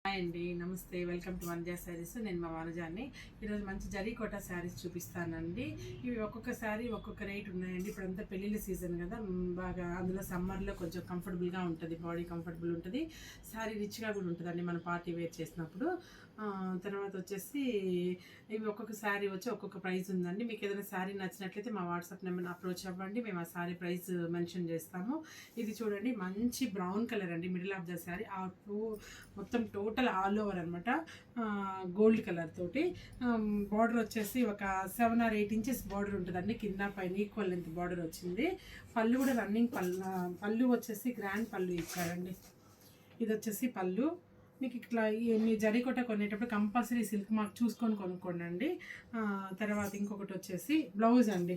Hi అండి, నమస్తే. Welcome to Vanaja saris. నేను మా వనజాని. ఈరోజు మంచి జరీకోట శారీస్ చూపిస్తానండి. ఇవి ఒక్కొక్క శారీ ఒక్కొక్క రేట్ ఉన్నాయండి. ఇప్పుడంతా పెళ్ళిళ్ళ సీజన్ కదా, బాగా అందులో సమ్మర్లో కొంచెం కంఫర్టబుల్గా ఉంటుంది, బాడీ కంఫర్టబుల్ ఉంటుంది, శారీ రిచ్గా కూడా ఉంటుందండి మనం పార్టీ వేర్ చేసినప్పుడు. తర్వాత వచ్చేసి ఇవి ఒక్కొక్క శారీ వచ్చి ఒక్కొక్క ప్రైస్ ఉందండి. మీకు ఏదైనా శారీ నచ్చినట్లయితే మా వాట్సాప్ నెంబర్ని అప్రోచ్ అవ్వండి, మేము ఆ శారీ ప్రైస్ మెన్షన్ చేస్తాము. ఇది చూడండి, మంచి బ్రౌన్ కలర్ అండి, మిడిల్ ఆఫ్ ద శారీ. ఆ మొత్తం టోటల్ ఆల్ ఓవర్ అనమాట, గోల్డ్ కలర్ తోటి. బార్డర్ వచ్చేసి ఒక 7 or 8 inches బార్డర్ ఉంటుందండి, కింద పైన ఈక్వల్ లెంత్ బార్డర్ వచ్చింది. పళ్ళు కూడా రన్నింగ్ పళ్ళు వచ్చేసి గ్రాండ్ పళ్ళు ఇచ్చారండి. ఇది వచ్చేసి పళ్ళు. మీకు ఇట్లా మీ జరీకోట కొనేటప్పుడు కంపల్సరీ సిల్క్ మార్క్ చూసుకొని కొనుక్కోండి. తర్వాత ఇంకొకటి వచ్చేసి బ్లౌజ్ అండి.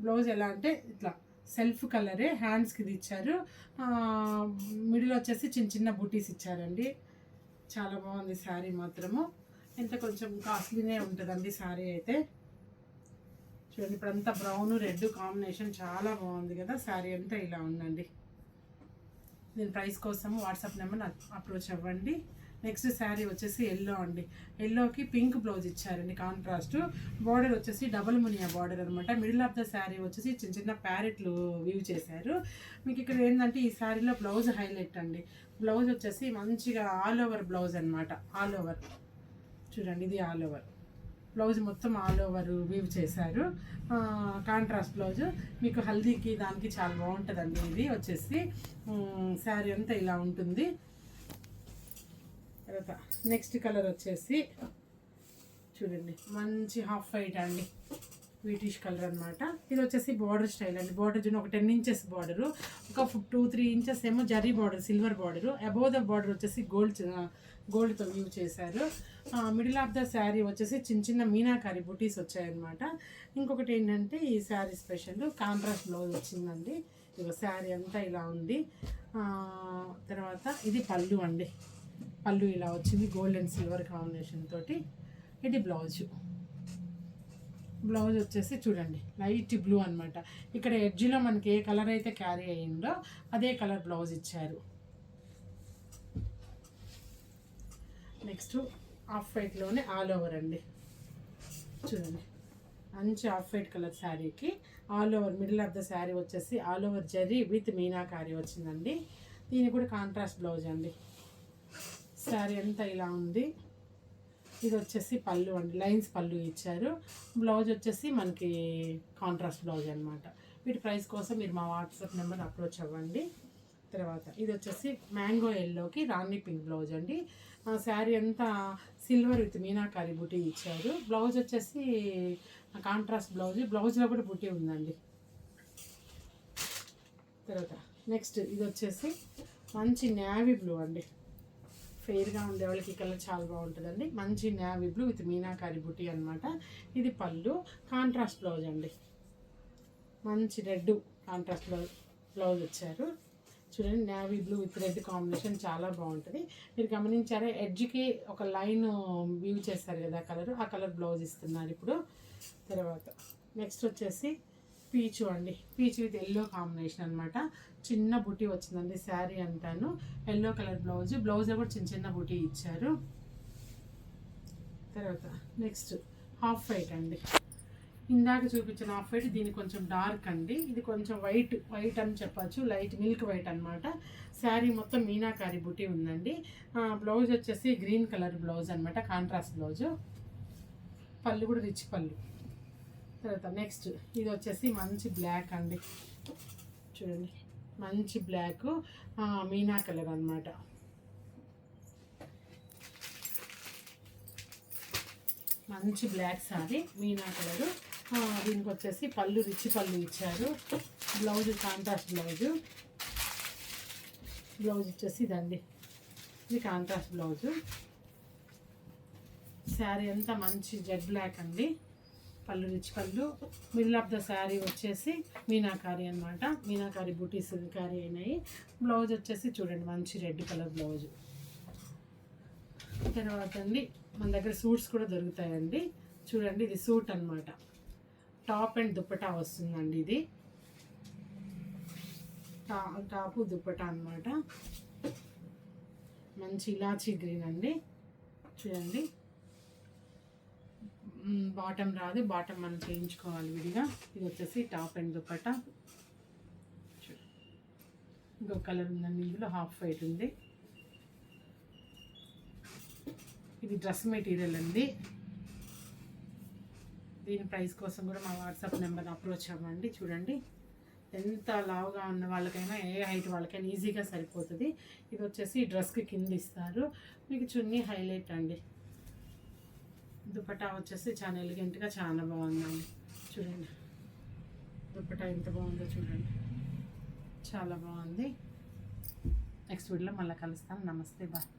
బ్లౌజ్ ఎలా అంటే ఇట్లా సెల్ఫ్ కలరే, హ్యాండ్స్కి ఇది ఇచ్చారు. మిడిల్ వచ్చేసి చిన్న చిన్న బూటీస్ ఇచ్చారండి. చాలా బాగుంది శారీ మాత్రము. ఎంత కొంచెం కాస్ట్లీనే ఉంటుందండి శారీ అయితే. చూడండి, ఇప్పుడంతా బ్రౌన్ రెడ్ కాంబినేషన్ చాలా బాగుంది కదా. శారీ అంతా ఇలా ఉందండి. దీని ప్రైస్ కోసము వాట్సాప్ నెంబర్ అప్రోచ్ అవ్వండి. నెక్స్ట్ శారీ వచ్చేసి ఎల్లో అండి. ఎల్లోకి పింక్ బ్లౌజ్ ఇచ్చారండి, కాంట్రాస్ట్. బార్డర్ వచ్చేసి డబుల్ మునియా బార్డర్ అనమాట. మిడిల్ ఆఫ్ ద శారీ వచ్చేసి చిన్న చిన్న ప్యారెట్లు వీవ్ చేశారు. మీకు ఇక్కడ ఏంటంటే ఈ శారీలో బ్లౌజ్ హైలైట్ అండి. బ్లౌజ్ వచ్చేసి మంచిగా ఆల్ ఓవర్ బ్లౌజ్ అనమాట. ఆల్ ఓవర్ చూడండి, ఇది ఆల్ ఓవర్ బ్లౌజ్, మొత్తం ఆల్ ఓవర్ వీవ్ చేశారు. కాంట్రాస్ట్ బ్లౌజ్ మీకు హల్దీకి దానికి చాలా బాగుంటుందండి. ఇది వచ్చేసి శారీ అంతా ఇలా ఉంటుంది. తర్వాత నెక్స్ట్ కలర్ వచ్చేసి చూడండి, మంచి హాఫ్ వైట్ అండి, వీటిష్ కలర్ అనమాట. ఇది వచ్చేసి బార్డర్ స్టైల్ అండి. బార్డర్ చూడండి, ఒక 10 inches బార్డరు, ఒక 2-3 inches ఏమో zari border, silver border. Above the border వచ్చేసి గోల్డ్తో యూజ్ చేశారు. మిడిల్ ఆఫ్ ద శారీ వచ్చేసి చిన్న చిన్న మీనాకారి బుటీస్ వచ్చాయన్నమాట. ఇంకొకటి ఏంటంటే ఈ శారీ స్పెషల్ కాంట్రాస్ట్ బ్లౌజ్ వచ్చిందండి. ఇక శారీ అంతా ఇలా ఉంది. తర్వాత ఇది పళ్ళు అండి. పళ్ళు ఇలా వచ్చింది, గోల్డ్ అండ్ సిల్వర్ కాంబినేషన్ తోటి. ఇది బ్లౌజు. బ్లౌజ్ వచ్చేసి చూడండి, లైట్ బ్లూ అనమాట. ఇక్కడ ఎడ్జ్లో మనకి ఏ కలర్ అయితే క్యారీ అయ్యిందో అదే కలర్ బ్లౌజ్ ఇచ్చారు. నెక్స్ట్ ఆఫ్ వైట్లోనే ఆల్ ఓవర్ అండి. చూడండి, మంచి ఆఫ్ వైట్ కలర్ శారీకి all over middle of the sari వచ్చేసి all over zari with meenakari వచ్చిందండి. దీనికి కూడా కాంట్రాస్ట్ బ్లౌజ్ అండి. శారీ అంతా ఇలా ఉంది. ఇది వచ్చేసి పళ్ళు అండి, లైన్స్ పళ్ళు ఇచ్చారు. బ్లౌజ్ వచ్చేసి మనకి కాంట్రాస్ట్ బ్లౌజ్ అనమాట. వీటి ప్రైస్ కోసం మీరు మా వాట్సాప్ నెంబర్ అప్రోచ్ అవ్వండి. తర్వాత ఇది వచ్చేసి మ్యాంగో ఎల్లోకి రాణి పింక్ బ్లౌజ్ అండి. శారీ అంతా సిల్వర్ విత్ మీనాకారి బుటీ ఇచ్చారు. బ్లౌజ్ వచ్చేసి కాంట్రాస్ట్ బ్లౌజ్, బ్లౌజ్లో కూడా బుటీ ఉందండి. తర్వాత నెక్స్ట్ ఇది వచ్చేసి మంచి నేవీ బ్లూ అండి. ఫెయిర్గా ఉండే వాళ్ళకి ఈ కలర్ చాలా బాగుంటుందండి. మంచి నేవీ బ్లూ విత్ మీనాకారి బుటీ అనమాట. ఇది పళ్ళు, కాంట్రాస్ట్ బ్లౌజ్ అండి. మంచి రెడ్ కాంట్రాస్ట్ బ్లౌజ్ వచ్చారు. చూడండి, navy blue with red combination చాలా బాగుంటుంది. మీరు గమనించారా, ఎడ్జ్కి ఒక లైన్ వీవ్ చేస్తారు కదా కలర్, ఆ కలర్ బ్లౌజ్ ఇస్తున్నారు ఇప్పుడు. తర్వాత నెక్స్ట్ వచ్చేసి పీచు అండి. పీచు విత్ ఎల్లో కాంబినేషన్ అనమాట. చిన్న బుటీ వచ్చిందండి శారీ అంతాను. ఎల్లో కలర్ బ్లౌజ్, బ్లౌజ్లో కూడా చిన్న చిన్న బుటీ ఇచ్చారు. తర్వాత నెక్స్ట్ హాఫ్ వైట్ అండి. ఇందాక చూపించిన హాఫ్ వైట్, దీని కొంచెం డార్క్ అండి. ఇది కొంచెం వైట్ అని చెప్పచ్చు, లైట్ మిల్క్ వైట్ అనమాట. శారీ మొత్తం మీనాకారి బుటీ ఉందండి. బ్లౌజ్ వచ్చేసి గ్రీన్ కలర్ బ్లౌజ్ అనమాట, కాంట్రాస్ట్ బ్లౌజు. పళ్ళు కూడా రిచ్ పళ్ళు. తర్వాత నెక్స్ట్ ఇది వచ్చేసి మంచి బ్లాక్ అండి. చూడండి, మంచి బ్లాక్ మీనా కలర్ అనమాట. మంచి బ్లాక్ సారీ మీనా కలరు. దీనికి వచ్చేసి పళ్ళు రిచ్ పళ్ళు ఇచ్చారు. Blouse contrast blouse. బ్లౌజ్ వచ్చేసి ఇదండి, ఇది కాంట్రాస్ట్ బ్లౌజు. శారీ అంతా మంచి జెడ్ బ్లాక్ అండి. పళ్ళు రిచ్ పళ్ళు. మిడిల్ ఆఫ్ ద శారీ వచ్చేసి మీనాకారి అనమాట. మీనాకారి బూటీస్ క్యారీ అయినాయి. బ్లౌజ్ వచ్చేసి చూడండి, మంచి రెడ్ కలర్ బ్లౌజు. తర్వాత అండి మన దగ్గర సూట్స్ కూడా దొరుకుతాయండి. చూడండి, ఇది సూట్ అనమాట. టాప్ అండ్ దుప్పటా వస్తుందండి. ఇది టాపు దుప్పటా అనమాట. మంచి ఇలాచీ గ్రీన్ అండి. చూడండి, బాటమ్ రాదు, బాటమ్ మనం చేయించుకోవాలి విడిగా. ఇది వచ్చేసి టాప్ అండ్ దుపట్టా. ఇంకో కలర్ ఉందండి, ఇందులో హాఫ్ వైట్ ఉంది. ఇది డ్రెస్ మెటీరియల్ అండి. దీని ప్రైస్ కోసం కూడా మా వాట్సాప్ నెంబర్ అప్రోచ్ అవ్వండి. చూడండి, ఎంత లావుగా ఉన్న వాళ్ళకైనా, ఏ హైట్ వాళ్ళకైనా ఈజీగా సరిపోతుంది. ఇది వచ్చేసి డ్రెస్కి కింద ఇస్తారు. మీకు చున్నీ హైలైట్ అండి. దుపట్టా వచ్చేసి చాలా ఎలిగెంట్గా చాలా బాగుందండి. చూడండి దుపట్టా ఎంత బాగుందో చూడండి, చాలా బాగుంది. నెక్స్ట్ వీడియోలో మళ్ళీ కలుస్తాను. నమస్తే, బాయ్.